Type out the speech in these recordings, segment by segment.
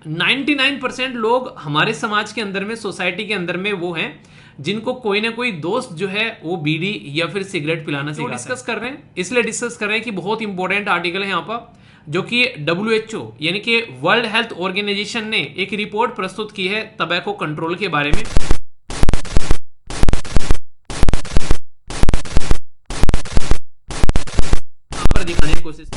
99% लोग हमारे समाज के अंदर में, सोसाइटी के अंदर में वो हैं जिनको कोई ना कोई दोस्त जो है वो बीड़ी या फिर सिगरेट पिलाना सिखाता है। डिस्कस कर रहे हैं, इसलिए डिस्कस कर रहे हैं कि बहुत इंपॉर्टेंट आर्टिकल है यहाँ पर, जो कि WHO यानी कि वर्ल्ड हेल्थ ऑर्गेनाइजेशन ने एक रिपोर्ट प्रस्तुत की है टबैको कंट्रोल के बारे में। दिखाने की कोशिश,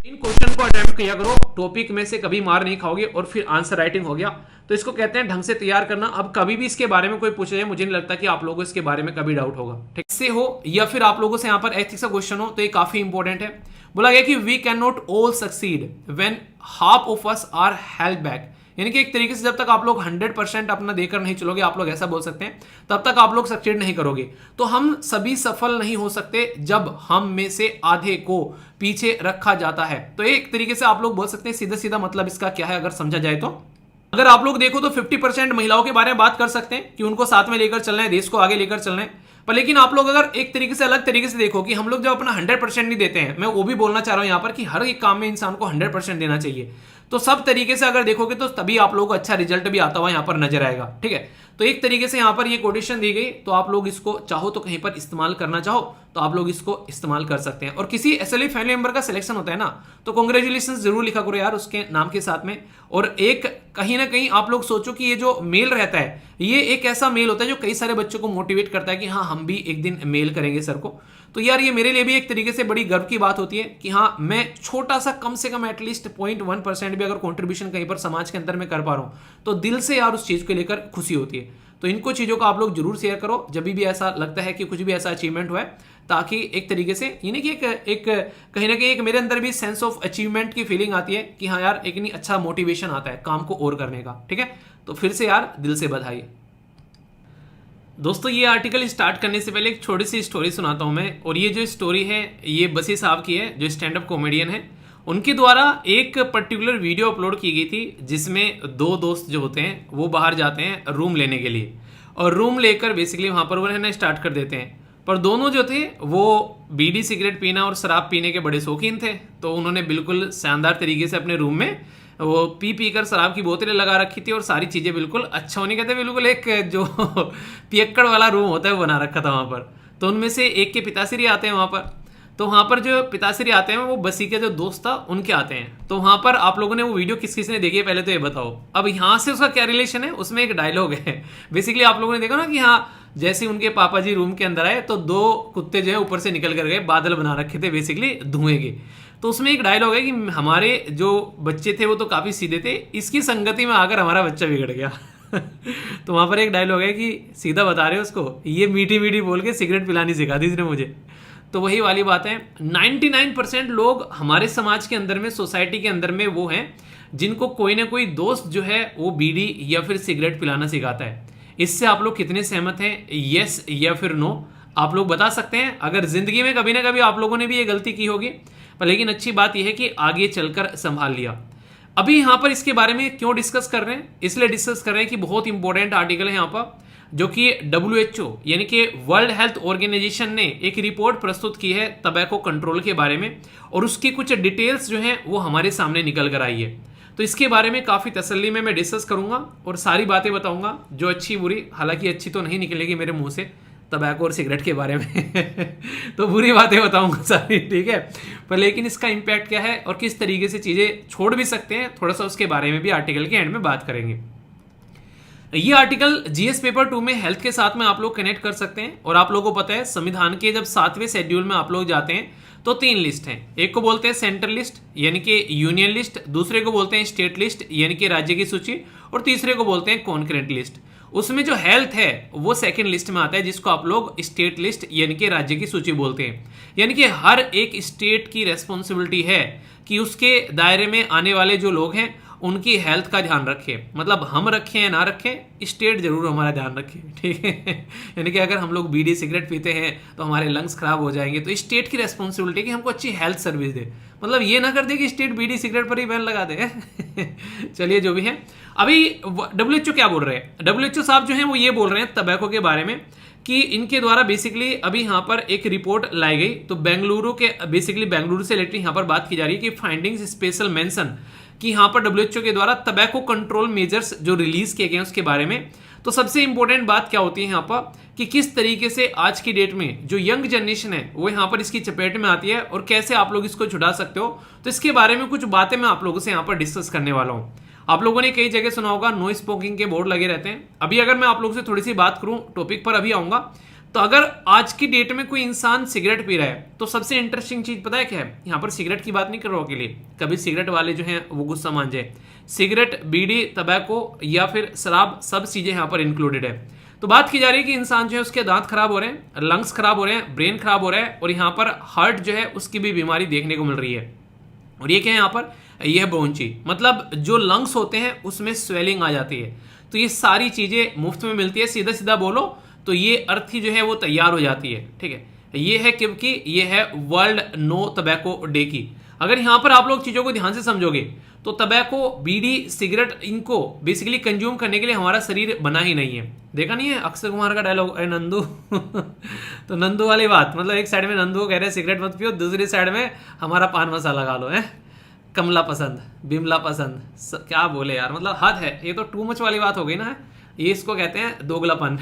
इन क्वेश्चन को अटेम्प्ट किया करो, टॉपिक में से कभी मार नहीं खाओगे और फिर आंसर राइटिंग हो गया तो इसको कहते हैं ढंग से तैयार करना। अब कभी भी इसके बारे में कोई पूछे जाए, मुझे नहीं लगता कि आप लोगों को इसके बारे में कभी डाउट होगा, ठीक से हो या फिर आप लोगों से यहाँ पर एथिक्स का क्वेश्चन हो, तो ये काफी इंपॉर्टेंट है। बोला गया कि we can not all succeed when half of us are held back, यानी कि एक तरीके से जब तक आप लोग 100% अपना देकर नहीं चलोगे, आप लोग ऐसा बोल सकते हैं, तब तक आप लोग सक्सीड नहीं करोगे। तो हम सभी सफल नहीं हो सकते जब हम में से आधे को पीछे रखा जाता है। तो एक तरीके से आप लोग बोल सकते हैं, सीधा सीधा मतलब इसका क्या है अगर समझा जाए तो, अगर आप लोग देखो तो 50% महिलाओं के बारे में बात कर सकते हैं कि उनको साथ में लेकर चलना है, देश को आगे लेकर चलना है। पर लेकिन आप लोग अगर एक तरीके से अलग तरीके से देखो कि हम लोग जब अपना 100% नहीं देते हैं, मैं वो भी बोलना चाह रहा हूं यहां पर कि हर एक काम में इंसान को 100% देना चाहिए। तो सब तरीके से अगर देखोगे तो तभी आप लोगों को अच्छा रिजल्ट भी आता हुआ यहां पर नजर आएगा, ठीक है। तो एक तरीके से यहां पर ये कोटेशन दी गई, तो आप लोग इसको चाहो तो कहीं पर इस्तेमाल करना चाहो तो आप लोग इसको इस्तेमाल कर सकते हैं। और किसी SLE फैमिली मेंबर का सिलेक्शन होता है ना, तो कांग्रेचुलेशन जरूर लिखा करो यार उसके नाम के साथ में। और एक कहीं ना कहीं आप लोग सोचो कि ये जो मेल रहता है, ये एक ऐसा मेल होता है जो कई सारे बच्चों को मोटिवेट करता है कि हाँ हम भी एक दिन मेल करेंगे सर को। तो यार ये मेरे लिए भी एक तरीके से बड़ी गर्व की बात होती है कि हाँ मैं छोटा सा कम से कम एटलीस्ट 0.1% भी अगर कंट्रीब्यूशन कहीं पर समाज के अंदर में कर पा रहा हूं, तो दिल से यार उस चीज को लेकर खुशी होती है। तो इनको चीजों को आप लोग जरूर शेयर करो जब भी ऐसा लगता है कि कुछ भी ऐसा अचीवमेंट हुआ है, ताकि एक तरीके से यानी कि एक कहीं ना कहीं एक मेरे अंदर भी सेंस ऑफ अचीवमेंट की फीलिंग आती है कि हाँ यार एक नहीं अच्छा मोटिवेशन आता है काम को और करने का, ठीक है। तो फिर से यार दिल से बधाई दोस्तों। ये आर्टिकल स्टार्ट करने से पहले एक छोटी सी स्टोरी सुनाता हूं मैं, और ये जो स्टोरी है ये बसी साहब की है जो स्टैंड अप कॉमेडियन है। उनके द्वारा एक पर्टिकुलर वीडियो अपलोड की गई थी जिसमें दो दोस्त जो होते हैं वो बाहर जाते हैं रूम लेने के लिए, और रूम लेकर बेसिकली वहाँ पर वो रहना स्टार्ट कर देते हैं। पर दोनों जो थे वो बीड़ी सिगरेट पीना और शराब पीने के बड़े शौकीन थे, तो उन्होंने बिल्कुल शानदार तरीके से अपने रूम में वो पी कर शराब की बोतलें लगा रखी थी और सारी चीज़ें बिल्कुल अच्छा होने के थे, बिल्कुल एक जो पियक्कड़ वाला रूम होता है वो बना रखा था वहाँ पर। तो उनमें से एक के पिताश्री आते हैं वहाँ पर, तो वहाँ पर जो पिताश्री आते हैं वो बसी के जो दोस्त था उनके आते हैं। तो वहाँ पर आप लोगों ने वो वीडियो किस किस ने देखी है पहले तो ये बताओ। अब यहाँ से उसका क्या रिलेशन है, उसमें एक डायलॉग है बेसिकली आप लोगों ने देखा ना कि हाँ जैसे उनके पापा जी रूम के अंदर आए तो दो कुत्ते जो है ऊपर से निकल कर गए, बादल बना रखे थे बेसिकली धुएं के। तो उसमें एक डायलॉग है कि हमारे जो बच्चे थे वो तो काफ़ी सीधे थे, इसकी संगति में आकर हमारा बच्चा बिगड़ गया तो वहाँ पर एक डायलॉग है कि सीधा बता रहे हो उसको, ये मीठी मीठी बोल के सिगरेट पिलानी सिखा दी इसने मुझे। तो वही वाली बात है, 99% लोग हमारे समाज के अंदर में, सोसाइटी के अंदर में वो हैं जिनको कोई ना कोई दोस्त जो है वो बीड़ी या फिर सिगरेट पिलाना सिखाता है। इससे आप लोग कितने सहमत हैं, यस या फिर नो, आप लोग बता सकते हैं। अगर जिंदगी में कभी ना कभी आप लोगों ने भी ये गलती की होगी, पर लेकिन अच्छी बात यह है कि आगे चलकर संभाल लिया। अभी यहाँ पर इसके बारे में क्यों डिस्कस कर रहे हैं, इसलिए डिस्कस कर रहे हैं कि बहुत इंपॉर्टेंट आर्टिकल है यहाँ पर, जो कि WHO यानी कि वर्ल्ड हेल्थ ऑर्गेनाइजेशन ने एक रिपोर्ट प्रस्तुत की है टबैको कंट्रोल के बारे में, और उसकी कुछ डिटेल्स जो हैं वो हमारे सामने निकल कर आई है। तो इसके बारे में काफ़ी तसल्ली में मैं डिस्कस करूंगा और सारी बातें बताऊंगा जो अच्छी बुरी, हालांकि अच्छी तो नहीं निकलेगी मेरे मुंह से टबैको और सिगरेट के बारे में तो बुरी बातें बताऊंगा सारी, ठीक है। पर लेकिन इसका इम्पैक्ट क्या है और किस तरीके से चीज़ें छोड़ भी सकते हैं, थोड़ा सा उसके बारे में भी आर्टिकल के एंड में बात करेंगे। ये आर्टिकल GS पेपर 2 में हेल्थ के साथ में आप लोग कनेक्ट कर सकते हैं। और आप लोगों को पता है संविधान के जब 7वें शेड्यूल में आप लोग जाते हैं तो 3 लिस्ट हैं, एक को बोलते हैं सेंट्रल लिस्ट यानी कि यूनियन लिस्ट, दूसरे को बोलते हैं स्टेट लिस्ट यानी कि राज्य की सूची, और तीसरे को बोलते हैं कॉन्करेंट लिस्ट। उसमें जो हेल्थ है वो सेकंड लिस्ट में आता है, जिसको आप लोग स्टेट लिस्ट यानी कि राज्य की सूची बोलते हैं। यानी कि हर एक स्टेट की रेस्पॉन्सिबिलिटी है कि उसके दायरे में आने वाले जो लोग हैं उनकी हेल्थ का ध्यान रखे। मतलब हम रखें या ना रखें, स्टेट जरूर हमारा ध्यान रखे, ठीक है। यानी कि अगर हम लोग बीड़ी सिगरेट पीते हैं तो हमारे लंग्स खराब हो जाएंगे, तो स्टेट की रेस्पॉन्सिबिलिटी है कि हमको अच्छी हेल्थ सर्विस दे। मतलब ये ना कर दे कि स्टेट बीड़ी सिगरेट पर ही बैन लगा दे। चलिए जो भी है, अभी WHO क्या बोल रहे हैं? WHO साहब जो है वो ये बोल रहे हैं तंबाकू के बारे में कि इनके द्वारा बेसिकली अभी यहाँ पर एक रिपोर्ट लाई गई, तो बेंगलुरु से रिलेटेड यहाँ पर बात की जा रही है कि फाइंडिंग्स स्पेशल मेंशन कि यहाँ पर WHO के द्वारा टबैको कंट्रोल मेजर्स जो रिलीज किए गए हैं उसके बारे में। तो सबसे इंपॉर्टेंट बात क्या होती है यहाँ पर कि किस तरीके से आज की डेट में जो यंग जनरेशन है वो यहाँ पर इसकी चपेट में आती है और कैसे आप लोग इसको छुड़ा सकते हो, तो इसके बारे में कुछ बातें मैं आप लोगों से यहाँ पर डिस्कस करने वाला हूँ। आप लोगों ने कई जगह सुना होगा नो स्मोकिंग के बोर्ड लगे रहते हैं। अभी अगर मैं आप लोगों से थोड़ी सी बात करूं, टॉपिक पर अभी आऊंगा, तो अगर आज की डेट में कोई इंसान सिगरेट पी रहा है तो सबसे इंटरेस्टिंग चीज पता है क्या है? यहाँ पर सिगरेट की बात नहीं कर रहा हूं के लिए, कभी सिगरेट वाले जो हैं वो गुस्सा मान जाए। सिगरेट, बीड़ी, तंबाकू या फिर शराब, सब चीजें यहाँ पर इंक्लूडेड है। तो बात की जा रही है कि इंसान जो है उसके दांत खराब हो रहे हैं, लंग्स खराब हो रहे हैं, ब्रेन खराब हो रहा है और यहाँ पर हार्ट जो है उसकी भी बीमारी देखने को मिल रही है। और ये क्या है यहाँ पर? यह ब्रोंची, मतलब जो लंग्स होते हैं उसमें स्वेलिंग आ जाती है। तो ये सारी चीजें मुफ्त में मिलती है, सीधा सीधा बोलो तो ये अर्थी जो है वो तैयार हो जाती है, ठीक है। ये है क्योंकि ये है वर्ल्ड नो टबैको डे की। अगर यहाँ पर आप लोग चीजों को ध्यान से समझोगे तो टबैको, बीड़ी, सिगरेट, इनको बेसिकली कंज्यूम करने के लिए हमारा शरीर बना ही नहीं है। देखा नहीं है अक्षय कुमार का डायलॉग, अरे नंदू। तो नंदू वाली बात, मतलब एक साइड में नंदू कह रहे हैं सिगरेट मत पियो, दूसरी साइड में हमारा पान मसाला खा लो, है कमला पसंद, बिमला पसंद, क्या बोले यार, मतलब हद है। ये तो टू मच वाली बात हो गई ना, ये इसको कहते हैं दोगलापन।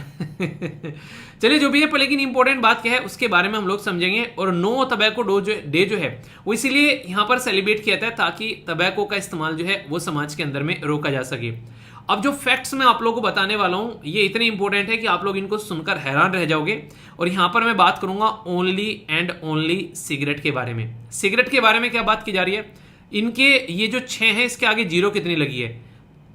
चलिए जो भी है, पर लेकिन इंपॉर्टेंट बात क्या है उसके बारे में हम लोग समझेंगे। और नो टबैको डे जो है वो इसीलिए यहाँ पर सेलिब्रेट किया जाता है ताकि टबैको का इस्तेमाल जो है वो समाज के अंदर में रोका जा सके। अब जो फैक्ट्स मैं आप लोगों को बताने वाला हूँ ये इतने इंपॉर्टेंट है कि आप लोग इनको सुनकर हैरान रह जाओगे। और यहाँ पर मैं बात करूंगा ओनली एंड ओनली सिगरेट के बारे में। सिगरेट के बारे में क्या बात की जा रही है? इनके ये जो 6 है इसके आगे जीरो कितनी लगी है?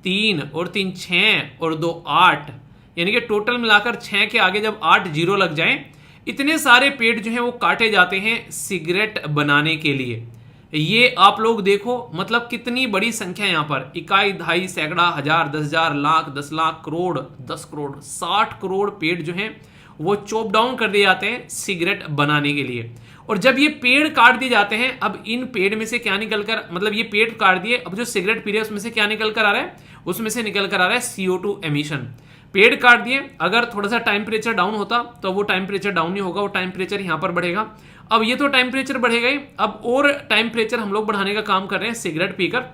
3 और 3 6 और 2 8, यानी कि टोटल मिलाकर 6 के आगे जब 8 जीरो लग जाएं, इतने सारे पेड़ जो हैं वो काटे जाते हैं सिगरेट बनाने के लिए। ये आप लोग देखो, मतलब कितनी बड़ी संख्या यहाँ पर, इकाई, दहाई, सैकड़ा, हजार, 10,000, लाख, 10 लाख, करोड़, 10 करोड़, 60 करोड़ पेड़ जो हैं वो चॉप डाउन कर दिए जाते हैं सिगरेट बनाने के लिए। और जब ये पेड़ काट दिए जाते हैं, अब इन पेड़ में से क्या निकल कर, मतलब ये पेड़ काट दिए, अब जो सिगरेट पी रहे हैं उसमें से क्या निकल कर आ रहा है? उसमें से निकल कर आ रहा है CO2 एमिशन। पेड़ काट दिए, अगर थोड़ा सा टेम्परेचर डाउन होता तो वो टेम्परेचर डाउन नहीं होगा, वो टेम्परेचर यहाँ पर बढ़ेगा। अब ये तो टेम्परेचर बढ़ेगा ही, अब और टेम्परेचर हम लोग बढ़ाने का काम कर रहे हैं सिगरेट पीकर।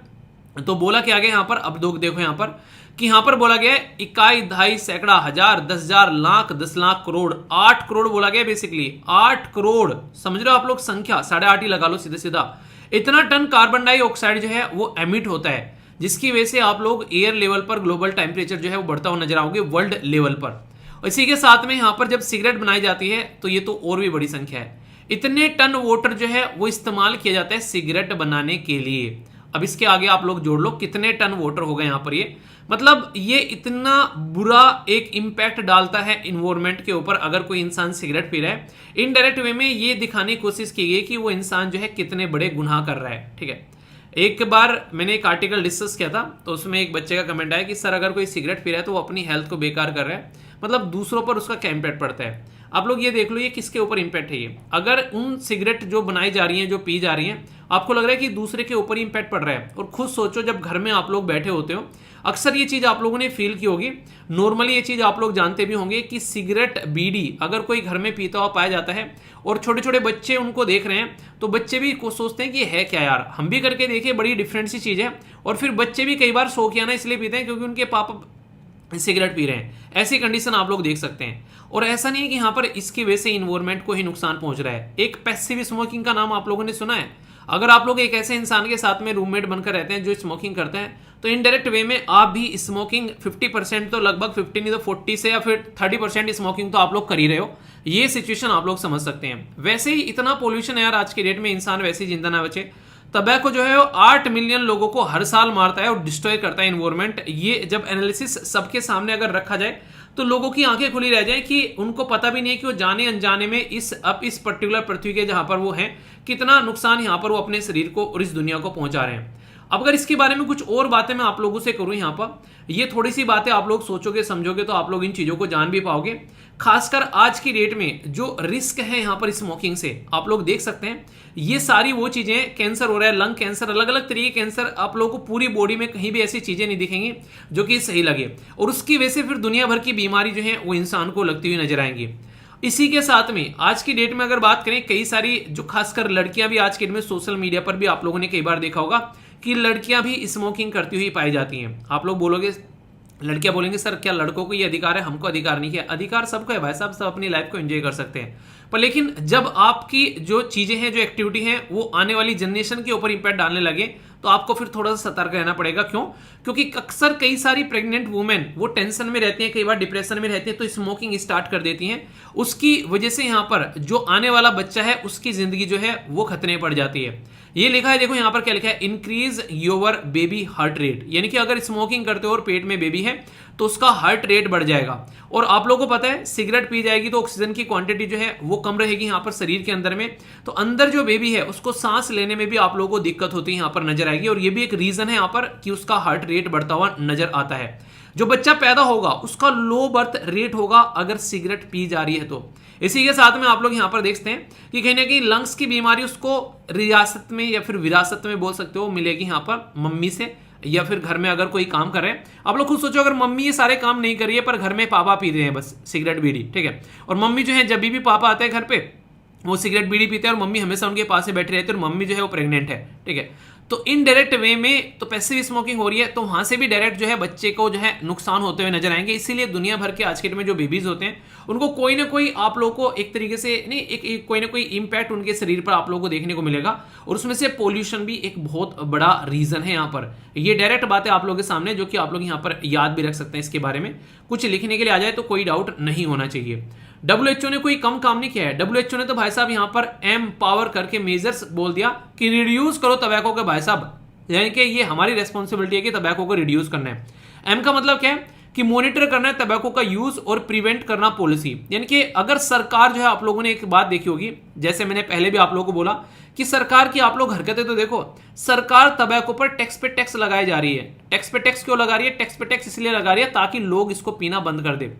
तो बोला क्या गया यहाँ पर? अब देखो यहाँ पर कि यहाँ पर बोला गया है इकाई, दहाई, सैकड़ा, हजार, 10,000, लाख, 10 लाख, करोड़, 8 करोड़ बोला गया बेसिकली। 8 करोड़, समझ रहे हो आप लोग संख्या? 8.5 ही लगा लो सीधे सीधा। इतना टन कार्बन डाइऑक्साइड जो है वो एमिट होता है, जिसकी वजह से आप लोग एयर लेवल पर ग्लोबल टेम्परेचर जो है वो बढ़ता हुआ नजर आओगे वर्ल्ड लेवल पर। और इसी के साथ में यहाँ पर जब सिगरेट बनाई जाती है तो ये तो और भी बड़ी संख्या है। इतने टन वाटर जो है वो इस्तेमाल किया जाता है सिगरेट बनाने के लिए। अब इसके आगे आप लोग जोड़ लो कितने टन वाटर हो गए यहाँ पर। ये मतलब ये इतना बुरा एक इम्पैक्ट डालता है इन्वायरमेंट के ऊपर अगर कोई इंसान सिगरेट पी रहा है। इनडायरेक्ट वे में ये दिखाने की कोशिश की गई कि वो इंसान जो है कितने बड़े गुनाह कर रहा है, ठीक है। एक बार मैंने एक आर्टिकल डिस्कस किया था तो उसमें एक बच्चे का कमेंट आया कि सर अगर कोई सिगरेट पी रहा है तो वो अपनी हेल्थ को बेकार कर रहा है, मतलब दूसरों पर उसका क्या इम्पैक्ट पड़ता है। आप लोग ये देख लो ये किसके ऊपर इम्पैक्ट है। ये अगर उन सिगरेट जो बनाई जा रही हैं, जो पी जा रही हैं, आपको लग रहा है कि दूसरे के ऊपर ही इम्पैक्ट पड़ रहा है। और खुद सोचो जब घर में आप लोग बैठे होते हो, अक्सर ये चीज आप लोगों ने फील की होगी, नॉर्मली ये चीज आप लोग जानते भी होंगे कि सिगरेट, बीड़ी अगर कोई घर में पीता हुआ पाया जाता है और छोटे छोटे बच्चे उनको देख रहे हैं तो बच्चे भी सोचते हैं कि है क्या यार, हम भी करके देखें, बड़ी डिफरेंट सी चीज है। और फिर बच्चे भी कई बार शौकियाना इसलिए पीते हैं क्योंकि उनके पापा सिगरेट पी रहे हैं। ऐसी कंडीशन आप लोग देख सकते हैं। और ऐसा नहीं है कि यहाँ पर इसकी वजह से इन्वायरमेंट को ही नुकसान पहुंच रहा है। एक पैसिव स्मोकिंग का नाम आप लोगों ने सुना है? अगर आप लोग एक ऐसे इंसान के साथ में रूममेट बनकर रहते हैं जो स्मोकिंग करते हैं तो इनडायरेक्ट वे में आप भी स्मोकिंग 50% तो लगभग 50 नहीं तो 40 से या फिर 30% स्मोकिंग तो आप लोग कर ही रहे हो। ये सिचुएशन आप लोग समझ सकते हैं। वैसे ही इतना पोल्यूशन है यार आज के डेट में, इंसान वैसे ही जिंदा ना बचे। टबैको जो है वो 8 मिलियन लोगों को हर साल मारता है और डिस्ट्रॉय करता है इन्वायरमेंट। ये जब एनालिसिस सबके सामने अगर रखा जाए तो लोगों की आंखें खुली रह जाए कि उनको पता भी नहीं है कि वो जाने अनजाने में इस पर्टिकुलर पृथ्वी के जहां पर वो हैं कितना नुकसान यहां पर वो अपने शरीर को और इस दुनिया को पहुंचा रहे हैं। अब अगर इसके बारे में कुछ और बातें मैं आप लोगों से करूं यहाँ पर, ये थोड़ी सी बातें आप लोग सोचोगे समझोगे तो आप लोग इन चीजों को जान भी पाओगे। खासकर आज की डेट में जो रिस्क है यहाँ पर स्मोकिंग से, आप लोग देख सकते हैं ये सारी वो चीजें, कैंसर हो रहा है, लंग कैंसर, अलग अलग तरीके के कैंसर, आप लोगों को पूरी बॉडी में कहीं भी ऐसी चीजें नहीं दिखेंगी जो कि सही लगे, और उसकी वजह से फिर दुनिया भर की बीमारी जो है वो इंसान को लगती हुई नजर आएंगी। इसी के साथ में आज की डेट में अगर बात करें, कई सारी जो खासकर लड़कियां भी आज की डेट में, सोशल मीडिया पर भी आप लोगों ने कई बार देखा होगा कि लड़कियां भी स्मोकिंग करती हुई पाई जाती हैं। आप लोग बोलोगे, लड़कियां बोलेंगे सर क्या लड़कों को ये अधिकार है, हमको अधिकार नहीं है? अधिकार सबको है भाई साहब, सब अपनी लाइफ को एंजॉय कर सकते हैं, पर लेकिन जब आपकी जो चीजें हैं, जो एक्टिविटी है, वो आने वाली जनरेशन के ऊपर इंपैक्ट डालने लगे तो आपको फिर थोड़ा सा सतर्क रहना पड़ेगा। क्यों? क्योंकि अक्सर कई सारी प्रेग्नेंट वुमेन वो टेंशन में रहती हैं, कई बार डिप्रेशन में रहती हैं, तो स्मोकिंग स्टार्ट कर देती हैं। उसकी वजह से यहाँ पर जो आने वाला बच्चा है उसकी जिंदगी जो है वो खतरे में पड़ जाती है। ये लिखा है, देखो यहाँ पर क्या लिखा है, increase your baby heart rate, यानी कि अगर स्मोकिंग करते हो और पेट में बेबी है तो उसका हार्ट रेट बढ़ जाएगा। और आप लोगों को पता है सिगरेट पी जाएगी तो ऑक्सीजन की क्वांटिटी जो है वो कम रहेगी यहाँ पर शरीर के अंदर में, तो अंदर जो बेबी है उसको सांस लेने में भी आप लोगों को दिक्कत होती है यहाँ पर नजर आएगी। और ये भी एक रीजन है यहाँ पर कि उसका हार्ट रेट बढ़ता हुआ नजर आता है। जो बच्चा पैदा होगा उसका लो बर्थ रेट होगा अगर सिगरेट पी जा रही है तो। इसी के साथ में आप लोग यहाँ पर देखते हैं कि कहीं ना कहीं लंग्स की बीमारी उसको रियासत में या फिर विरासत में बोल सकते हो मिलेगी यहाँ पर मम्मी से, या फिर घर में अगर कोई काम कर रहे हैं। आप लोग खुद सोचो, अगर मम्मी ये सारे काम नहीं कर रही है पर घर में पापा पी रहे हैं बस सिगरेट बीड़ी, ठीक है, और मम्मी जो है जब भी पापा आते हैं घर पे वो सिगरेट बीड़ी पीते हैं और मम्मी हमेशा उनके पास से बैठी रहती है, और मम्मी जो है वो प्रेग्नेंट है, ठीक है, तो इनडायरेक्ट वे में तो पैसिव स्मोकिंग हो रही है, तो वहां से भी डायरेक्ट जो है बच्चे को जो है नुकसान होते हुए नजर आएंगे। इसीलिए दुनिया भर के आज के डेट में जो बेबीज होते हैं उनको कोई ना कोई आप लोगों को एक तरीके से नहीं, एक कोई ना कोई इंपैक्ट उनके शरीर पर आप लोगों को देखने को मिलेगा, और उसमें से पोल्यूशन भी एक बहुत बड़ा रीजन है यहाँ पर। ये डायरेक्ट बातें आप लोगों के सामने जो कि आप लोग यहाँ पर याद भी रख सकते हैं, इसके बारे में कुछ लिखने के लिए आ जाए तो कोई डाउट नहीं होना चाहिए। WHO ने कोई कम काम नहीं किया है। WHO ने तो भाई साहब यहाँ पर एम पावर करके मेजर्स बोल दिया कि रिड्यूस करो तंबाकू के भाई साहब, यानी कि ये हमारी रेस्पॉन्सिबिलिटी है कि तंबाकू को रिड्यूस करना है। एम का मतलब क्या है कि मॉनिटर करना है तंबाकू का यूज और प्रिवेंट करना पॉलिसी, यानी कि अगर सरकार जो है, आप लोगों ने एक बात देखी होगी, जैसे मैंने पहले भी आप लोगों को बोला कि सरकार की आप लोग हरकतें तो देखो, सरकार तंबाकू पर टैक्स पे टैक्स लगाई जा रही है। टैक्स पे टैक्स क्यों लगा रही है? टैक्स पे टैक्स इसलिए लगा रही है ताकि लोग इसको पीना बंद कर दे।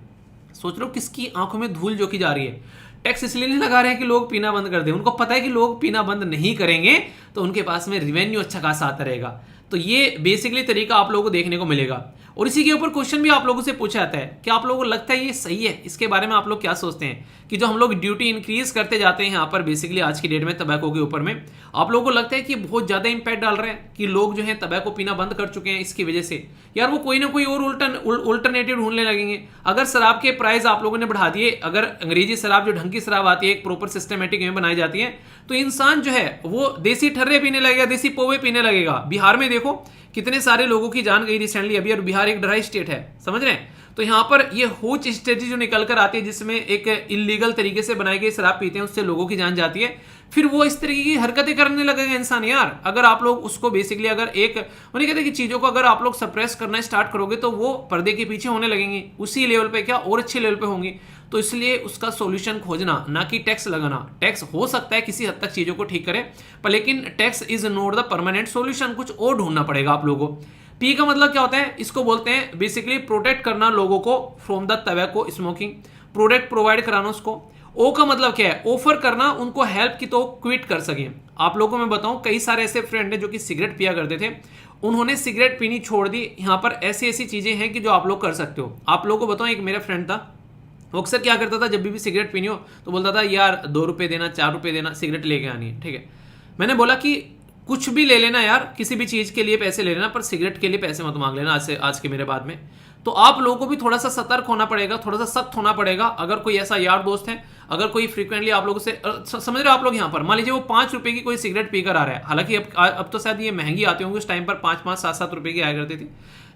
सोच लो किसकी आंखों में धूल झोंकी जा रही है। टैक्स इसलिए नहीं लगा रहे हैं कि लोग पीना बंद कर दें, उनको पता है कि लोग पीना बंद नहीं करेंगे तो उनके पास में रिवेन्यू अच्छा खासा आता रहेगा। तो ये बेसिकली तरीका आप लोगों को देखने को मिलेगा। और इसी के ऊपर क्वेश्चन भी आप लोगों से पूछा जाता है कि आप लोगों को लगता है ये सही है? इसके बारे में आप लोग क्या सोचते हैं कि जो हम लोग ड्यूटी इंक्रीज करते जाते हैं यहाँ पर बेसिकली आज की डेट में तंबाकू के ऊपर में, आप लोगों को लगता है कि बहुत ज्यादा इंपैक्ट डाल रहे हैं कि लोग जो है तंबाकू पीना बंद कर चुके हैं इसकी वजह से? यार वो कोई ना कोई और अल्टरनेटिव ढूंढने लगेंगे। अगर शराब के प्राइस आप लोगों ने बढ़ा दिए, अगर अंग्रेजी शराब जो ढंग की शराब आती है एक प्रॉपर सिस्टमेटिक में बनाई जाती है, तो इंसान जो है वो देसी ठर्रे पीने लगेगा, देसी पोवे पीने लगेगा। बिहार में देखो कितने सारे लोगों की जान गई रिसेंटली अभी, और बिहार एक ड्राई स्टेट है, समझ रहे हैं? तो यहाँ पर ये होच स्ट्रेटजी जो निकल कर आती है जिसमें एक इलीगल तरीके से बनाई गई शराब पीते हैं, उससे लोगों की जान जाती है, फिर वो इस तरीके की हरकतें करने लगेगा इंसान। यार अगर आप लोग उसको बेसिकली अगर एक उन्हें कहते हैं कि चीजों को अगर आप लोग सप्रेस करना स्टार्ट करोगे तो वो पर्दे के पीछे होने लगेंगी, उसी लेवल पे क्या और अच्छे लेवल पे होंगी। तो इसलिए उसका सॉल्यूशन खोजना, ना कि टैक्स लगाना। टैक्स हो सकता है किसी हद तक चीजों को ठीक करे, पर लेकिन tax is not the permanent solution, कुछ और ढूंढना पड़ेगा आप लोगों को। पी का मतलब क्या होता है? इसको बोलते हैं बेसिकली प्रोटेक्ट करना लोगों को from the tobacco smoking, product provide कराना उसको। ओ का मतलब क्या है? ऑफर करना उनको हेल्प की तो क्विट कर सके। आप लोगों को मैं बताऊं कई सारे ऐसे फ्रेंड हैं जो कि सिगरेट पिया करते थे, उन्होंने सिगरेट पीनी छोड़ दी। यहाँ पर ऐसी ऐसी चीजें हैं कि जो आप लोग कर सकते हो। आप लोगों को बताऊं, एक मेरा फ्रेंड था, वो अक्सर क्या करता था जब भी सिगरेट पीनी हो तो बोलता था यार 2 रुपए देना, 4 रुपए देना, सिगरेट लेके आनी है, ठीक है। मैंने बोला कि कुछ भी ले लेना यार, किसी भी चीज के लिए पैसे ले लेना, पर सिगरेट के लिए पैसे मत मांग लेना आज के मेरे बाद में। तो आप लोगों को भी थोड़ा सा सतर्क होना पड़ेगा, थोड़ा सा सख्त होना पड़ेगा। अगर कोई ऐसा यार दोस्त है, अगर कोई फ्रीक्वेंटली आप लोगों से समझ रहे हो आप लोग, यहाँ पर मान लीजिए वो 5 रुपए की कोई सिगरेट पीकर आ रहा है, हालांकि अब तो शायद ये महंगी आती होंगी, उस टाइम पर 5-5, 7-7 रुपए की आया करती थी,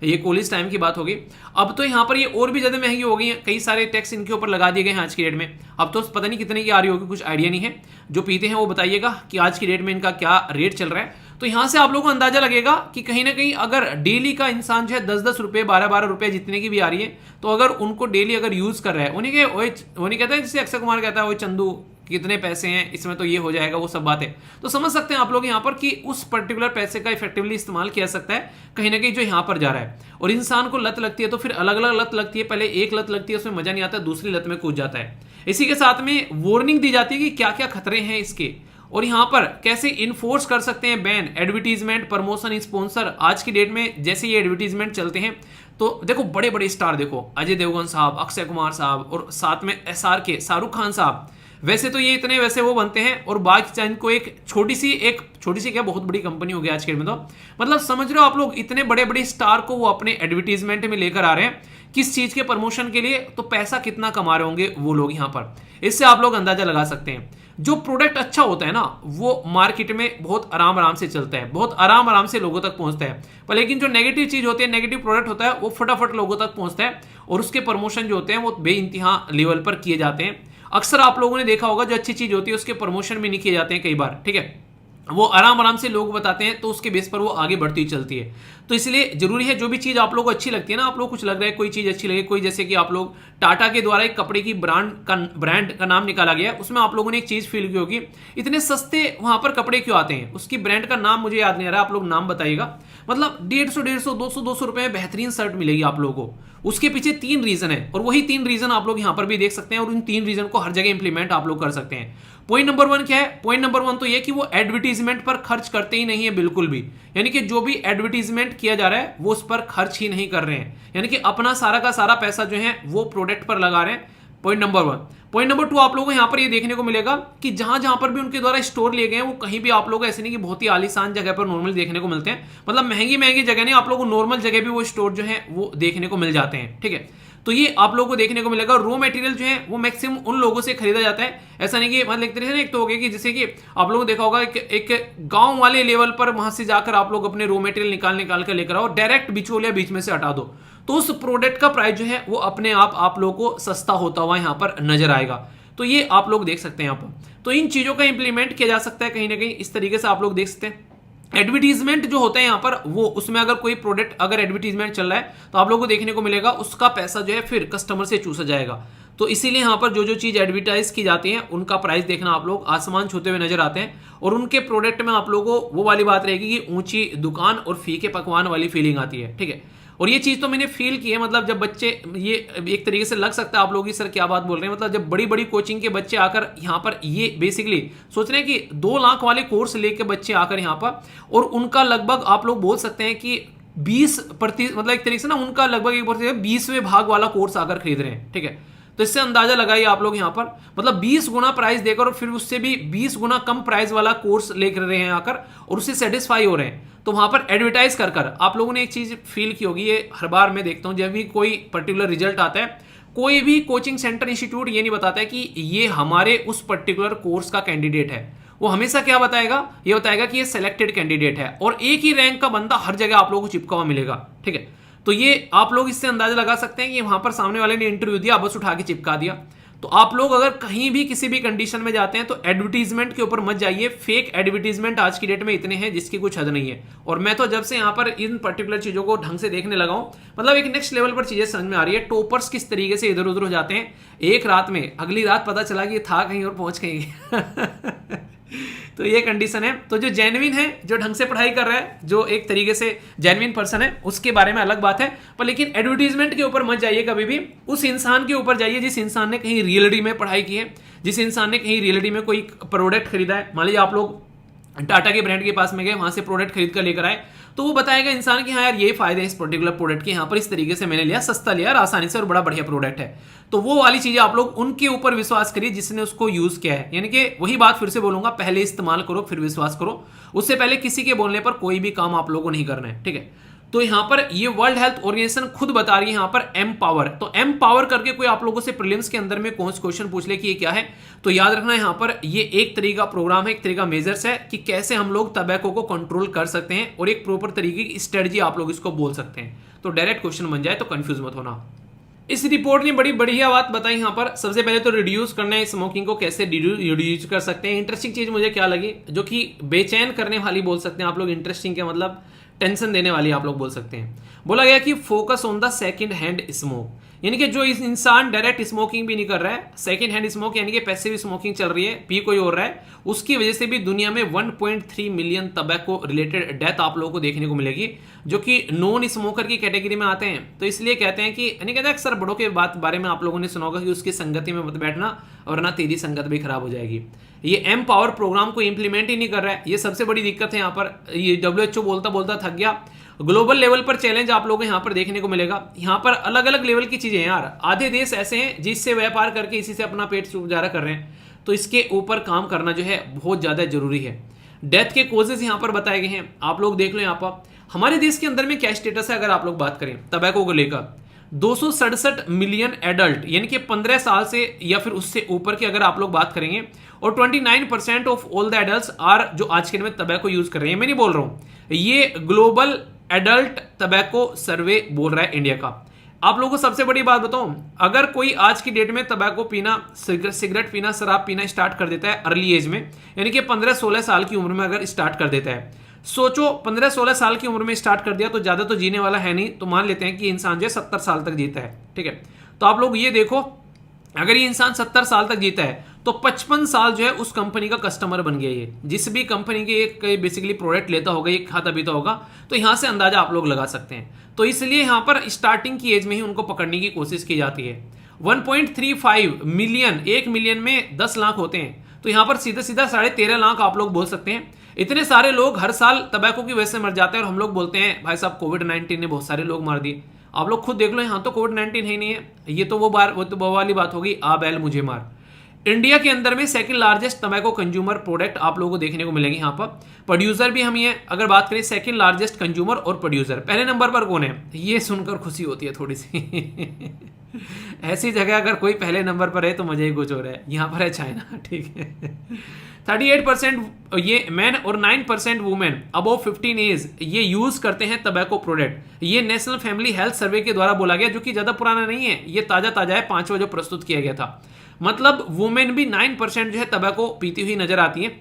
ये कॉलेज टाइम की बात होगी। अब तो यहाँ पर ये और भी ज्यादा महंगी हो गई है, कई सारे टैक्स इनके ऊपर लगा दिए गए हैं आज की डेट में। अब तो पता नहीं कितने की आ रही होगी, कुछ आइडिया नहीं है। जो पीते हैं वो बताइएगा कि आज की डेट में इनका क्या रेट चल रहा है। तो यहां से आप लोगों को अंदाजा लगेगा कि कहीं ना कहीं अगर डेली का इंसान जो है 10-10 रुपए, 12-12 रुपए जितने की भी आ रही है, तो अगर उनको डेली अगर यूज कर रहा है, उन्हें कहते हैं, जैसे अक्षय कुमार कहता है वो चंदू कितने पैसे हैं इसमें, तो ये हो जाएगा, वो सब बातें। तो समझ सकते हैं आप लोग यहाँ पर कि उस पर्टिकुलर पैसे का इफेक्टिवली इस्तेमाल किया सकता है कहीं ना कहीं जो यहाँ पर जा रहा है। और इंसान को लत लगती है तो फिर अलग अलग लत लगती है, पहले एक लत लगती है उसमें मजा नहीं आता, दूसरी लत में कूद जाता है। इसी के साथ में वार्निंग दी जाती है कि क्या क्या खतरे हैं इसके, और यहाँ पर कैसे इन्फोर्स कर सकते हैं बैन। एडवर्टीजमेंट, प्रमोशन, स्पॉन्सर, आज की डेट में जैसे ये एडवर्टीजमेंट चलते हैं तो देखो बड़े बड़े स्टार, देखो अजय देवगन साहब, अक्षय कुमार साहब, और साथ में SRK शाहरुख खान साहब, वैसे तो ये इतने वैसे वो बनते हैं, और बाकी चांद को एक छोटी सी क्या बहुत बड़ी कंपनी हो गई आज के में, तो मतलब समझ रहे हो आप लोग, इतने बड़े बड़े स्टार को वो अपने एडवर्टीजमेंट में लेकर आ रहे हैं किस चीज के प्रमोशन के लिए, तो पैसा कितना कमा रहे होंगे वो लोग यहाँ पर। इससे आप लोग अंदाजा लगा सकते हैं जो प्रोडक्ट अच्छा होता है ना वो मार्केट में बहुत आराम से चलता है, बहुत आराम से लोगों तक पहुंचता है, पर लेकिन जो नेगेटिव चीज होती है, नेगेटिव प्रोडक्ट होता है, वो फटाफट लोगों तक पहुंचता है, और उसके प्रमोशन जो होते हैं वो बेइंतहा लेवल पर किए जाते हैं। अक्सर आप लोगों ने देखा होगा जो अच्छी चीज होती है उसके प्रमोशन भी नहीं किए जाते हैं कई बार, ठीक है, वो आराम से लोग बताते हैं तो उसके बेस पर वो आगे बढ़ती चलती है। तो इसलिए जरूरी है जो भी चीज आप लोगों को अच्छी लगती है ना, आप लोग कुछ लग रहा है कोई चीज अच्छी लगे, कोई जैसे कि आप लोग टाटा के द्वारा एक कपड़े की ब्रांड का नाम निकाला गया, उसमें आप लोगों ने एक चीज फील की होगी, इतने सस्ते वहां पर कपड़े क्यों आते हैं, उसकी ब्रांड का नाम मुझे याद नहीं आ रहा, आप लोग नाम बताइएगा। मतलब 150 200 रुपए में बेहतरीन शर्ट मिलेगी आप लोगों को, उसके पीछे 3 रीजन है, और वही 3 रीजन आप लोग यहां पर भी देख सकते हैं, और उन 3 रीजन को हर जगह इंप्लीमेंट आप लोग कर सकते हैं। पॉइंट नंबर 1 क्या है? पॉइंट नंबर 1 तो ये कि वो एडवर्टीजमेंट पर खर्च करते ही नहीं है बिल्कुल भी, यानी कि जो भी एडवर्टीजमेंट किया जा रहा है वो उस पर खर्च ही नहीं कर रहे हैं, यानी कि अपना सारा का सारा पैसा जो है वो प्रोडक्ट पर लगा रहे हैं। Point number 1। पॉइंट नंबर 2 आप लोगों को यहां पर ये देखने को मिलेगा कि जहां जहां पर भी उनके द्वारा स्टोर लिए गए हैं वो कहीं भी आप लोग ऐसे नहीं कि बहुत ही आलीशान जगह पर नॉर्मल देखने को मिलते हैं, मतलब महंगी जगह नहीं, आप लोगों को नॉर्मल जगह भी वो स्टोर जो है वो देखने को मिल जाते हैं, ठीक है। तो ये आप लोगों को देखने को मिलेगा। रॉ मटेरियल जो है वो मैक्सिमम उन लोगों से खरीदा जाता है, ऐसा नहीं कि मतलब एक तरीके से एक तो हो गया कि जैसे कि आप लोगों को देखा होगा एक गांव वाले लेवल पर वहां से जाकर आप लोग अपने रॉ मटेरियल निकाल कर लेकर आओ, डायरेक्ट बिचौलिया बीच में से हटा दो, तो उस प्रोडक्ट का प्राइस जो है वो अपने आप लोगों को सस्ता होता हुआ यहाँ पर नजर आएगा। तो ये आप लोग देख सकते हैं यहाँ पर, तो इन चीजों का इंप्लीमेंट किया जा सकता है कहीं ना कहीं, इस तरीके से आप लोग देख सकते हैं। एडवर्टीजमेंट जो होता है यहाँ पर वो उसमें अगर कोई प्रोडक्ट अगर एडवर्टीजमेंट चल रहा है तो आप लोगों को देखने को मिलेगा उसका पैसा जो है फिर कस्टमर से चूसा जाएगा। तो इसीलिए यहाँ पर जो चीज एडवर्टाइज की जाती है उनका प्राइस देखना आप लोग आसमान छूते हुए नजर आते हैं, और उनके प्रोडक्ट में आप लोगों को वो वाली बात रहेगी कि ऊंची दुकान और फीके पकवान वाली फीलिंग आती है, ठीक है। और ये चीज तो मैंने फील की है, मतलब जब बच्चे, ये एक तरीके से लग सकता है आप लोग सर क्या बात बोल रहे हैं, मतलब जब बड़ी बड़ी कोचिंग के बच्चे आकर यहाँ पर ये बेसिकली सोच रहे हैं कि 2 लाख वाले कोर्स लेके बच्चे आकर यहाँ पर, और उनका लगभग आप लोग बोल सकते हैं कि 20% मतलब एक तरीके से ना उनका लगभग 20वें भाग वाला कोर्स आकर खरीद रहे हैं, ठीक है। तो इससे अंदाजा लगाइए आप लोग यहाँ पर, मतलब 20 गुना प्राइस देकर और फिर उससे भी 20 गुना कम प्राइस वाला कोर्स लेकर रहे हैं आकर, और उससे सेटिस्फाई हो रहे हैं। तो वहां पर एडवर्टाइज कर आप लोगों ने एक चीज फील की होगी, ये हर बार मैं देखता हूं जब भी कोई पर्टिकुलर रिजल्ट आता है, कोई भी कोचिंग सेंटर इंस्टीट्यूट ये नहीं बताता है कि ये हमारे उस पर्टिकुलर कोर्स का कैंडिडेट है, वो हमेशा क्या बताएगा, ये बताएगा कि ये सिलेक्टेड कैंडिडेट है, और एक ही रैंक का बंदा हर जगह आप लोगों को चिपका हुआ मिलेगा, ठीक है। तो ये आप लोग इससे अंदाजा लगा सकते हैं कि वहां पर सामने वाले ने इंटरव्यू दिया, बस उठा के चिपका दिया। तो आप लोग अगर कहीं भी किसी भी कंडीशन में जाते हैं तो एडवर्टीजमेंट के ऊपर मत जाइए, फेक एडवर्टीजमेंट आज की डेट में इतने हैं जिसकी कुछ हद नहीं है। और मैं तो जब से यहाँ पर इन पर्टिकुलर चीजों को ढंग से देखने लगा हूं, मतलब एक नेक्स्ट लेवल पर चीजें समझ में आ रही है। टॉपर्स किस तरीके से इधर उधर हो जाते हैं एक रात में, अगली रात पता चला कि था कहीं और पहुंच कहीं तो ये कंडीशन है। तो जो जेन्युइन है, जो ढंग से पढ़ाई कर रहा है, जो एक तरीके से जेन्युइन पर्सन है, उसके बारे में अलग बात है, पर लेकिन एडवर्टीजमेंट के ऊपर मत जाइए कभी भी, उस इंसान के ऊपर जाइए जिस इंसान ने कहीं रियलिटी में पढ़ाई की है, जिस इंसान ने कहीं रियलिटी में कोई प्रोडक्ट खरीदा है। मान लीजिए आप लोग टाटा के ब्रांड के पास में गए, वहां से प्रोडक्ट खरीद कर लेकर आए, तो वो बताएगा इंसान कि हाँ यार ये फायदे हैं इस पर्टिकुलर प्रोडक्ट के, यहाँ पर इस तरीके से मैंने लिया, सस्ता लिया, आसानी से, और बड़ा बढ़िया प्रोडक्ट है। तो वो वाली चीजें आप लोग उनके ऊपर विश्वास करिए जिसने उसको यूज किया है। यानी कि वही बात फिर से बोलूंगा, पहले इस्तेमाल करो फिर विश्वास करो, उससे पहले किसी के बोलने पर कोई भी काम आप लोगों को नहीं करना है, ठीक है। तो यहां पर ये वर्ल्ड हेल्थ ऑर्गेनाइजेशन खुद बता रही है यहां पर एम्पावर, तो एम्पावर करके कोई आप लोगों से प्रीलिम्स के अंदर में कौन सा क्वेश्चन पूछ ले कि ये क्या है, तो याद रखना यहां पर ये एक तरीके का प्रोग्राम है, एक तरीका मेजर्स है कि कैसे हम लोग टबैको को कंट्रोल कर सकते हैं, और एक प्रॉपर तरीके की स्ट्रेटजी आप लोग इसको बोल सकते हैं। तो डायरेक्ट क्वेश्चन बन जाए तो कंफ्यूज मत होना। इस रिपोर्ट ने बड़ी बढ़िया बात बताई यहाँ पर। सबसे पहले तो रिड्यूस करना है स्मोकिंग को, कैसे रिड्यूस कर सकते हैं। इंटरेस्टिंग चीज मुझे क्या लगी, जो कि बेचैन करने वाली बोल सकते हैं आप लोग, इंटरेस्टिंग के मतलब टेंशन देने वाली आप लोग बोल सकते हैं। बोला गया कि focus on the second hand smoke, यानी कि जो इस इंसान डायरेक्ट स्मोकिंग भी नहीं कर रहा है, सेकंड हैंड स्मोक यानी कि पैसिव स्मोकिंग चल रही है, पी कोई और रहा है, उसकी वजह से भी दुनिया में 1.3 मिलियन टबैको रिलेटेड डेथ आप लोगों को देखने को मिलेगी, जो कि नॉन स्मोकर की कैटेगरी में आते हैं। तो इसलिए कहते हैं कि यानी कहते हैं अक्सर बड़ों के बारे में आप लोगों ने सुना होगा कि उसकी संगति में मत बैठना वरना तेरी संगत भी खराब हो जाएगी। ये एम पावर प्रोग्राम को इंप्लीमेंट ही नहीं कर रहा है, ये सबसे बड़ी दिक्कत है। यहाँ पर ये WHO बोलता बोलता थक गया। ग्लोबल लेवल पर चैलेंज आप लोगों को यहाँ पर देखने को मिलेगा। यहाँ पर अलग अलग लेवल की चीजें हैं यार। आधे देश ऐसे हैं जिससे व्यापार करके इसी से अपना पेट गुजारा कर रहे हैं, तो इसके ऊपर काम करना जो है बहुत ज्यादा जरूरी है। डेथ के कॉजेज यहाँ पर बताए गए हैं, आप लोग देख लो। यहाँ पर हमारे देश के अंदर में क्या स्टेटस है, अगर आप लोग बात करें टबैको को लेकर, 267 मिलियन एडल्ट यानी कि 15 साल से या फिर उससे ऊपर की अगर आप लोग बात करेंगे, और 29% of all the adults are, जो आज के दिन में टबैको यूज कर रहे हैं। मैं नहीं बोल रहा हूं, ये ग्लोबल एडल्ट टबैको सर्वे बोल रहा है इंडिया का। आप लोगों को सबसे बड़ी बात बताऊं, अगर कोई आज की डेट में टबैको पीना, सिगरेट पीना, शराब पीना स्टार्ट कर देता है अर्ली एज में, यानी कि 15-16 साल की उम्र में अगर स्टार्ट कर देता है, सोचो 15-16 साल की उम्र में स्टार्ट कर दिया तो ज्यादा तो जीने वाला है नहीं, तो मान लेते हैं कि इंसान जो है 70 साल तक जीता है, ठीक है। तो आप लोग ये देखो, अगर ये इंसान 70 साल तक जीता है तो 55 साल जो है उस कंपनी का कस्टमर बन गया। ये जिस भी कंपनी के एक बेसिकली प्रोडक्ट लेता होगा, ये खाता पीता होगा, तो यहां से अंदाजा आप लोग लगा सकते हैं। तो इसलिए यहां पर स्टार्टिंग की एज में ही उनको पकड़ने की कोशिश की जाती है। 1.35 मिलियन, 1 मिलियन में 10 लाख होते हैं, तो यहां पर सीधा सीधा 13.5 लाख आप लोग बोल सकते हैं। इतने सारे लोग हर साल टबैको की वजह से मर जाते हैं, और हम लोग बोलते हैं भाई साहब कोविड-19 ने बहुत सारे लोग मार दिए। आप लोग खुद देख लो, यहां तो कोविड-19 है ही नहीं है। ये तो वो वाली बात होगी, आ बैल मुझे मार। इंडिया के अंदर में second largest tobacco consumer product आप लोगों को देखने को मिलेंगे। यहाँ पर प्रोड्यूसर भी हम ही है, अगर बात करें सेकंड लार्जेस्ट कंज्यूमर और प्रोड्यूसर, पहले नंबर पर कौन है, ये सुनकर खुशी होती है थोड़ी सी ऐसी जगह अगर कोई पहले नंबर पर है तो मजा ही कुछ हो रहा है। यहाँ पर है चाइना, ठीक है। 38% ये मैन और 9% वुमेन अबव 15 एज ये यूज करते हैं टबैको प्रोडक्ट। ये नेशनल फैमिली हेल्थ सर्वे के द्वारा बोला गया, जो कि ज्यादा पुराना नहीं है, ये ताजा है, 5वां जो प्रस्तुत किया गया था। मतलब वुमेन भी 9% जो है टबैको पीती हुई नजर आती है।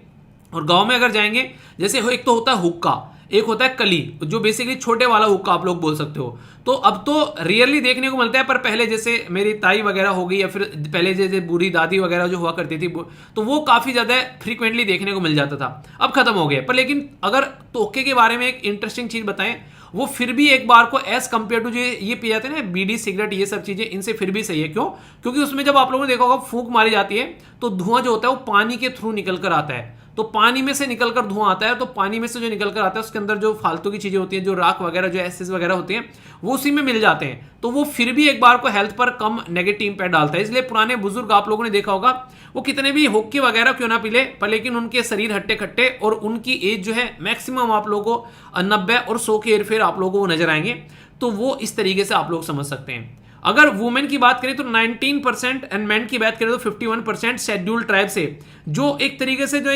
और गांव में अगर जाएंगे, जैसे एक तो होता है हुक्का, एक होता है कली, जो बेसिकली छोटे वाला हुक्का आप लोग बोल सकते हो। तो अब तो रियरली देखने को मिलता है, पर पहले जैसे मेरी ताई वगैरह हो गई, या फिर पहले जैसे बूढ़ी दादी वगैरह जो हुआ करती थी, तो वो काफी ज्यादा फ्रीक्वेंटली देखने को मिल जाता था। अब खत्म हो गया। पर लेकिन अगर तोके के बारे में एक इंटरेस्टिंग चीज बताएं, वो फिर भी एक बार को एज कंपेयर टू जो ये पी जाते हैं ना, बीड़ी सिगरेट ये सब चीजें, इनसे फिर भी सही है। क्यों? क्योंकि उसमें जब आप लोगों ने देखा होगा फूंक मारी जाती है तो धुआं जो होता है वो पानी के थ्रू निकल कर आता है। तो पानी में से निकलकर धुआं आता है, तो पानी में से जो निकल कर आता है उसके अंदर जो फालतू की चीजें होती हैं, जो राख वगैरह, जो एसिड्स वगैरह होते हैं, वो उसी में मिल जाते हैं। तो वो फिर भी एक बार को हेल्थ पर कम नेगेटिव इंपैक्ट डालता है। इसलिए पुराने बुजुर्ग आप लोगों ने देखा होगा, वो कितने भी हुक्के वगैरह क्यों ना पीले, पर लेकिन उनके शरीर हट्टे खट्टे, और उनकी एज जो है मैक्सिमम आप लोगों को 90 और 100 के हेरफेर आप लोगों को नजर आएंगे। तो वो इस तरीके से आप लोग समझ सकते हैं। अगर वुमेन की बात करें तो 19% एंड मैन की बात करें तो 51% शेड्यूल्ड ट्राइब से, जो एक तरीके से जो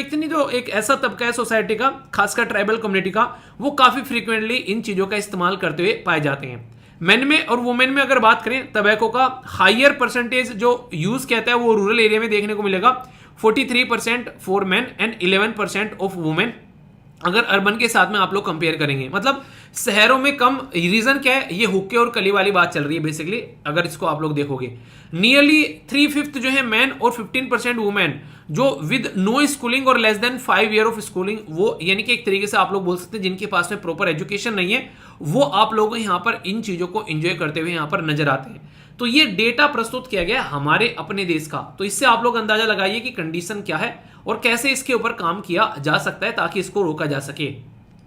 एक ऐसा तबका है सोसाइटी का, खासकर ट्राइबल कम्युनिटी का, वो काफी फ्रीक्वेंटली इन चीजों का इस्तेमाल करते हुए पाए जाते हैं। मेन में और वुमेन में अगर बात करें, टबैको का हायर परसेंटेज जो यूज कहता है वो रूरल एरिया में देखने को मिलेगा, 43% for man and 11% of women. अगर अर्बन के साथ में आप लोग कंपेयर करेंगे, मतलब शहरों में कम। रीजन क्या है? ये हुक्के और कली वाली बात चल रही है बेसिकली, अगर इसको आप लोग देखोगे। नियरली 3/5 जो है मैन और 15% वुमेन, जो विद नो स्कूलिंग और less than 5 year of schooling, वो यानी कि एक तरीके से आप लोग बोल सकते हैं जिनके पास में प्रॉपर एजुकेशन नहीं है, वो आप लोग यहाँ पर इन चीजों को एंजॉय करते हुए यहाँ पर नजर आते हैं। तो ये डेटा प्रस्तुत किया गया हमारे अपने देश का। तो इससे आप लोग अंदाजा लगाइए कि कंडीशन क्या है और कैसे इसके ऊपर काम किया जा सकता है ताकि इसको रोका जा सके।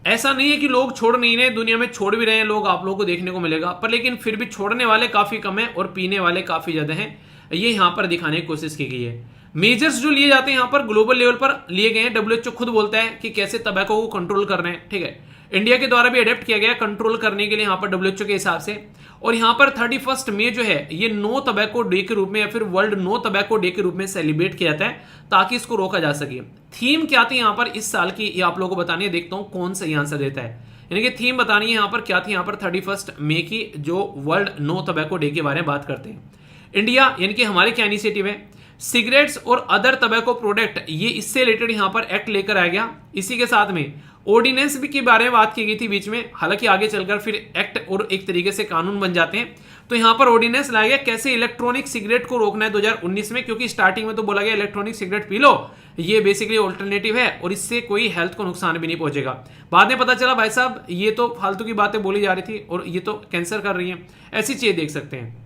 ऐसा नहीं है कि लोग छोड़ नहीं रहे, दुनिया में छोड़ भी रहे हैं लोग, आप लोगों को देखने को मिलेगा, पर लेकिन फिर भी छोड़ने वाले काफी कम है और पीने वाले काफी ज्यादा हैं। ये यहाँ पर दिखाने की कोशिश की गई है। मेजर्स जो लिए जाते हैं यहाँ पर ग्लोबल लेवल पर लिए गए हैं। WHO खुद बोलता है कि कैसे टबैको को कंट्रोल करना है, ठीक है। इंडिया के द्वारा भी अडेप्ट किया गया कंट्रोल करने के लिए यहाँ पर WHO के हिसाब से। और यहाँ पर 31 मई जो है ये नो टबैको डे के रूप में या फिर वर्ल्ड नो टबैको डे के रूप में सेलिब्रेट किया जाता है ताकि इसको रोका जा सके। थीम क्या थी यहाँ पर इस साल की, ये आप लोगों को बतानी है। देखता हूँ कौन सही आंसर देता है, यानी कि थीम बतानी है यहाँ पर क्या थी। यहाँ पर 31 मई की जो वर्ल्ड नो टबैको डे के बारे में बात करते हैं। इंडिया यानी कि हमारे क्या इनिशिएटिव है, सिगरेट्स और अदर टबैको प्रोडक्ट, ये इससे रिलेटेड यहां पर एक्ट लेकर आ गया। इसी के साथ में ऑर्डिनेंस भी के बारे में बात की गई थी बीच में, हालांकि आगे चलकर फिर एक्ट और एक तरीके से कानून बन जाते हैं। तो यहां पर ऑर्डिनेंस लाया गया कैसे इलेक्ट्रॉनिक सिगरेट को रोकना है 2019 में, क्योंकि स्टार्टिंग में तो बोला गया इलेक्ट्रॉनिक सिगरेट पी लो, ये बेसिकली ऑल्टरनेटिव है और इससे कोई हेल्थ को नुकसान भी नहीं पहुंचेगा। बाद में पता चला भाई साहब ये तो फालतू की बातें बोली जा रही थी और ये तो कैंसर कर रही है, ऐसी चीज देख सकते हैं।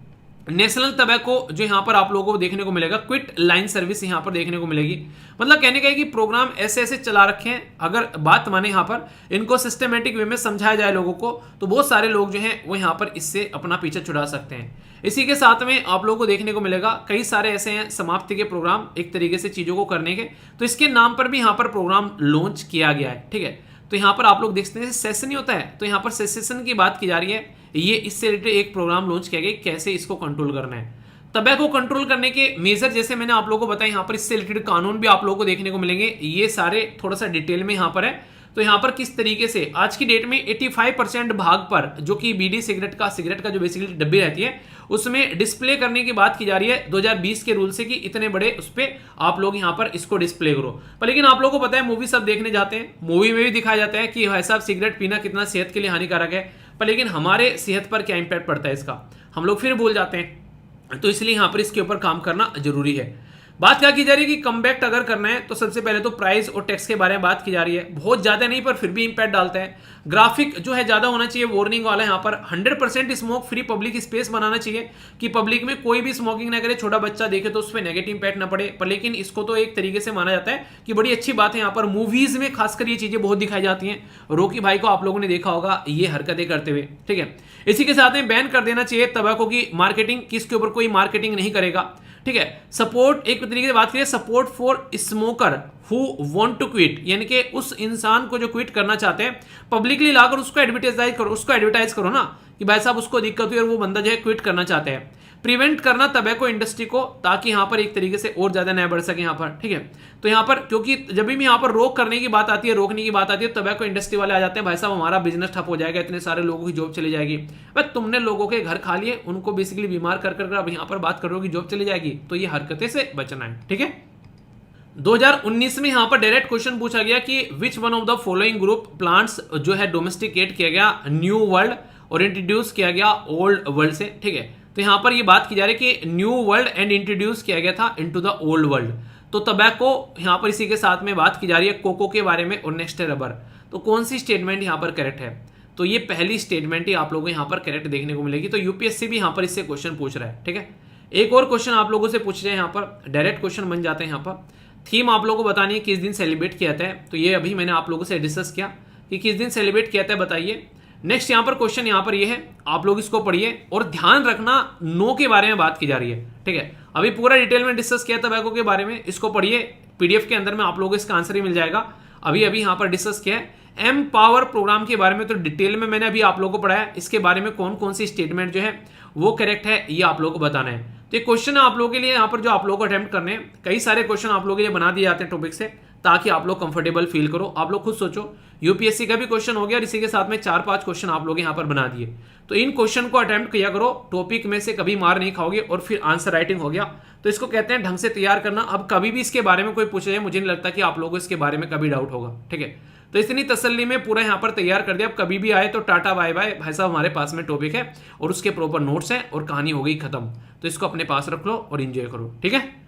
नेशनल टबैको जो यहां पर आप लोगों को देखने को मिलेगा, क्विट लाइन सर्विस यहां पर देखने को मिलेगी। मतलब कहने का है कि प्रोग्राम ऐसे ऐसे चला रखे हैं, अगर बात माने यहां पर इनको सिस्टमेटिक वे में समझाया जाए लोगों को, तो बहुत सारे लोग जो हैं वो यहां पर इससे अपना पीछा छुड़ा सकते हैं। इसी के साथ में आप लोगों को देखने को मिलेगा कई सारे ऐसे हैं समाप्ति के प्रोग्राम एक तरीके से चीजों को करने के, तो इसके नाम पर भी यहां पर प्रोग्राम लॉन्च किया गया है। ठीक है, तो यहां पर आप लोग देख सकते हैं सेशन ही होता है, तो यहां पर सेशन की बात की जा रही है। ये इससे रिलेटेड एक प्रोग्राम लॉन्च किया गया कैसे इसको कंट्रोल करना है। टबैको कंट्रोल करने के मेजर जैसे मैंने आप लोगों को बताया, यहाँ पर इससे रिलेटेड कानून भी आप लोगों को देखने को मिलेंगे, ये सारे थोड़ा सा डिटेल में यहाँ पर है। तो यहाँ पर किस तरीके से आज की डेट में 85% भाग पर जो कि बीडी सिगरेट का जो बेसिकली डब्बी रहती है उसमें डिस्प्ले करने की बात की जा रही है 2020 के रूल से, कि इतने बड़े उस पर आप लोग यहाँ पर इसको डिस्प्ले करो। पर लेकिन आप लोगों को पता है मूवी सब देखने जाते हैं, मूवी में भी दिखाया जाता है कि भाई साहब सिगरेट पीना कितना सेहत के लिए हानिकारक है, पर लेकिन हमारे सेहत पर क्या इंपैक्ट पड़ता है इसका हम लोग फिर भूल जाते हैं। तो इसलिए यहाँ पर इसके ऊपर काम करना जरूरी है। बात क्या की जा रही है कि कमबैक अगर करना है तो सबसे पहले तो प्राइस और टैक्स के बारे में बात की जा रही है, बहुत ज्यादा नहीं पर फिर भी इंपैक्ट डालता है। ग्राफिक जो है ज्यादा होना चाहिए, वार्निंग वाला यहाँ पर 100% स्मोक फ्री पब्लिक स्पेस बनाना चाहिए कि पब्लिक में कोई भी स्मोकिंग ना करे, छोटा बच्चा देखे तो उस पर नेगेटिव इंपैक्ट ना पड़े। पर लेकिन इसको तो एक तरीके से माना जाता है कि बड़ी अच्छी बात है। यहाँ पर मूवीज में खासकर ये चीजें बहुत दिखाई जाती हैं, रॉकी भाई को आप लोगों ने देखा होगा ये हरकतें करते हुए। ठीक है, इसी के साथ में बैन कर देना चाहिए टबैको की मार्केटिंग, किसके ऊपर कोई मार्केटिंग नहीं करेगा। ठीक है, सपोर्ट एक तरीके से बात करें, support for smoker who want to quit, यानी कि उस इंसान को जो क्विट करना चाहते हैं पब्लिकली लाकर उसको एडवर्टाइज करो ना कि भाई साहब उसको दिक्कत हुई और वो बंदा जो है क्विट करना चाहते हैं। प्रिवेंट करना टबैको इंडस्ट्री को, ताकि यहां पर एक तरीके से और ज्यादा न बढ़ सके यहाँ पर। ठीक है, तो यहाँ पर क्योंकि जब भी यहाँ पर रोक करने की बात आती है, रोकने की बात आती है, टबैको इंडस्ट्री वाले आ जाते हैं, भाई साहब हमारा बिजनेस ठप हो जाएगा, इतने सारे लोगों की जॉब चली जाएगी। भाई तुमने लोगों के घर खा लिए, उनको बेसिकली बीमार कर कर अब यहाँ पर बात करो कि जॉब चली जाएगी, तो ये हरकतें से बचना है। ठीक है, 2019 में यहां पर डायरेक्ट क्वेश्चन पूछा गया कि which one of the following group plants जो है डोमेस्टिकेट किया गया न्यू वर्ल्ड और इंट्रोड्यूस किया गया ओल्ड वर्ल्ड से। ठीक है, तो यहां पर ये बात की जा रही है कि न्यू वर्ल्ड एंड इंट्रोड्यूस किया गया था इनटू द ओल्ड वर्ल्ड। तो टबैको यहां पर इसी के साथ में बात की जा रही है कोको के बारे में और नेक्स्ट है रबर। तो कौन सी स्टेटमेंट यहां पर करेक्ट है? तो ये पहली स्टेटमेंट ही आप लोगों को यहां पर करेक्ट देखने को मिलेगी। तो यूपीएससी भी यहां पर इससे क्वेश्चन पूछ रहा है। ठीक है, एक और क्वेश्चन आप लोगों से पूछ रहे हैं, यहां पर डायरेक्ट क्वेश्चन बन जाते हैं। यहां पर थीम आप लोगों को बतानी है किस दिन सेलिब्रेट किया जाता है, तो ये अभी मैंने आप लोगों से डिस्कस किया कि किस दिन सेलिब्रेट किया जाता है, बताइए। नेक्स्ट यहाँ पर क्वेश्चन यहाँ पर ये है, आप लोग इसको पढ़िए और ध्यान रखना नो के बारे में बात की जा रही है। ठीक है, अभी पूरा डिटेल में डिस्कस किया टबैको के बारे में, इसको पढ़िए, पीडीएफ के अंदर में आप लोगों को इसका आंसर ही मिल जाएगा। अभी यहाँ पर डिस्कस किया है एम पावर प्रोग्राम के बारे में, तो डिटेल में मैंने अभी आप लोगों को पढ़ाया, इसके बारे में कौन कौन सी स्टेटमेंट जो है वो करेक्ट है ये आप लोगों को बताना है। तो ये क्वेश्चन है आप लोगों के लिए यहाँ पर जो आप लोगों को अटेम्प्ट करने हैं, कई सारे क्वेश्चन आप लोगों के लिए बना दिए जाते हैं टॉपिक से, ताकि आप लोग कंफर्टेबल फील करो। आप लोग खुद सोचो, यूपीएससी का भी क्वेश्चन हो गया और इसी के साथ में 4-5 क्वेश्चन आप लोग यहाँ पर बना दिए, तो इन क्वेश्चन को अटेम्प्ट किया करो, टॉपिक में से कभी मार नहीं खाओगे और फिर आंसर राइटिंग हो गया। तो इसको कहते हैं ढंग से तैयार करना। अब कभी भी इसके बारे में कोई पूछे जाए, मुझे नहीं लगता कि आप लोगों को इसके बारे में कभी डाउट होगा। ठीक है, तो इतनी तसल्ली में पूरा यहाँ पर तैयार कर दिया। अब कभी भी आए तो टाटा बाय बाय, भाई साहब हमारे पास में टॉपिक है और उसके प्रॉपर नोट्स हैं और कहानी हो गई खत्म। तो इसको अपने पास रख लो और एंजॉय करो। ठीक है।